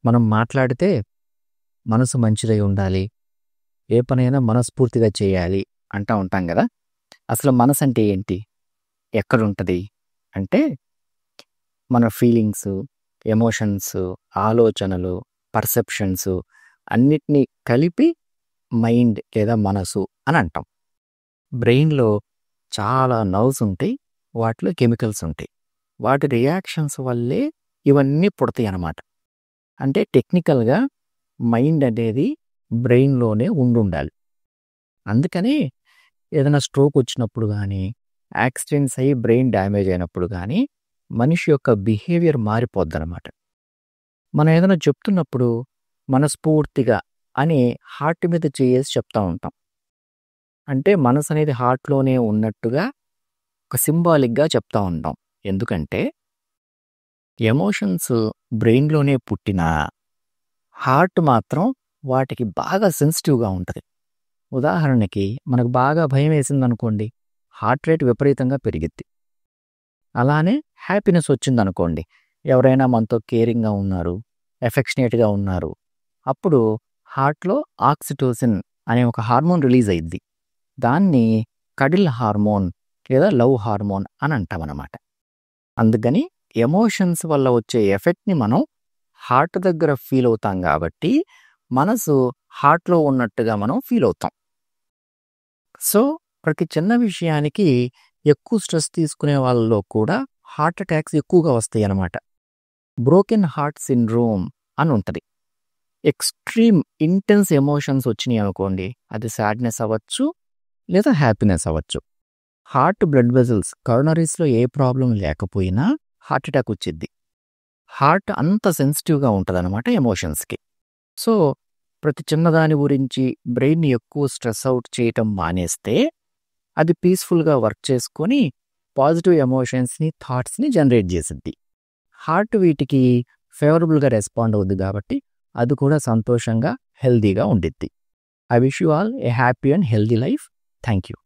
మనం మాట్లాడితే మనసు మంచిదై ఉండాలి. ఏ పనైనా మనస్ఫూర్తిగా చేయాలి అంటా ఉంటాం గదా! అసలు మనసంటే ఏంటి? ఎక్కడుంటది? అంటే మన ఫీలింగ్సు, ఎమోషన్సు, ఆలోచనలు, పర్సెప్షన్సు అన్నిటిని కలిపి మైండ్ లేదా మనసు అని అంటాం. బ్రెయిన్‌లో చాలా నర్వ్స్ ఉంటాయి. వాటిలో కెమికల్స్ ఉంటాయి. వాటి రియాక్షన్స్ వల్లే ఇవన్నీ పుడతాయన్నమాట. అంటే టెక్నికల్‌గా మైండ్ అనేది బ్రెయిన్‌లోనే ఉండుండాలి. అందుకనే ఏదైనా స్ట్రోక్ వచ్చినప్పుడు గానీ, యాక్సిడెంట్స్ అయ్యి బ్రెయిన్ డ్యామేజ్ అయినప్పుడు గానీ, మనిషి యొక్క బిహేవియర్ మారిపోద్దనమాట. మనం ఏదైనా చెప్తున్నప్పుడు మనస్ఫూర్తిగా అని హార్ట్ మీద చేయేసి చెప్తా ఉంటాం. అంటే మనసనేది హార్ట్‌లోనే ఉన్నట్టుగా ఒక సింబాలిక్‌గా చెప్తా ఉంటాం. ఎందుకంటే ఎమోషన్స్ బ్రెయిన్‌లోనే పుట్టినా, హార్ట్ మాత్రం వాటికి బాగా సెన్సిటివ్‌గా ఉంటది. ఉదాహరణకి మనకు బాగా భయమేసిందనుకోండి, హార్ట్ రేట్ విపరీతంగా పెరిగిద్ది. అలానే హ్యాపీనెస్ వచ్చిందనుకోండి, ఎవరైనా మనతో కేరింగ్‌గా ఉన్నారు, ఎఫెక్షనేట్‌గా ఉన్నారు, అప్పుడు హార్ట్‌లో ఆక్సిటోసిన్ అనే ఒక హార్మోన్ రిలీజ్ అయ్యిద్ది. దాన్ని కడిల్ హార్మోన్ లేదా లవ్ హార్మోన్ అని అంటామన్నమాట. అందుకని ఎమోషన్స్ వల్ల వచ్చే ఎఫెక్ట్‌ని మనం హార్ట్ దగ్గర ఫీల్ అవుతాం కాబట్టి, మనసు హార్ట్‌లో ఉన్నట్టుగా మనం ఫీల్ అవుతాం. సో, ప్రతి చిన్న విషయానికి ఎక్కువ స్ట్రెస్ తీసుకునే వాళ్ళలో కూడా హార్ట్ అటాక్స్ ఎక్కువగా వస్తాయన్నమాట. బ్రోకెన్ హార్ట్ సిండ్రోమ్ అని ఉంటది. ఎక్స్‌ట్రీమ్ ఇంటెన్స్ ఎమోషన్స్ వచ్చినాయి అనుకోండి, అది సాడ్‌నెస్ అవ్వచ్చు లేదా హ్యాపీనెస్ అవ్వచ్చు. హార్ట్ బ్లడ్ వెసల్స్ కరోనరీస్‌లో ఏ ప్రాబ్లమ్ లేకపోయినా హార్ట్ అటాక్ వచ్చిద్ది. హార్ట్ అంత సెన్సిటివ్‌గా ఉంటదన్నమాట ఎమోషన్స్‌కి. సో, ప్రతి చిన్నదాని గురించి బ్రెయిన్‌ని ఎక్కువ స్ట్రెస్ అవుట్ చేయటం మానేస్తే, అది పీస్‌ఫుల్‌గా వర్క్ చేసుకొని పాజిటివ్ ఎమోషన్స్‌ని, థాట్స్‌ని జనరేట్ చేసిద్ది. హార్ట్ వీటికి ఫేవరబుల్‌గా రెస్పాండ్ అవుద్ది కాబట్టి, అది కూడా సంతోషంగా, హెల్తీగా ఉండిద్ది. I wish you all A happy and healthy life. Thank you.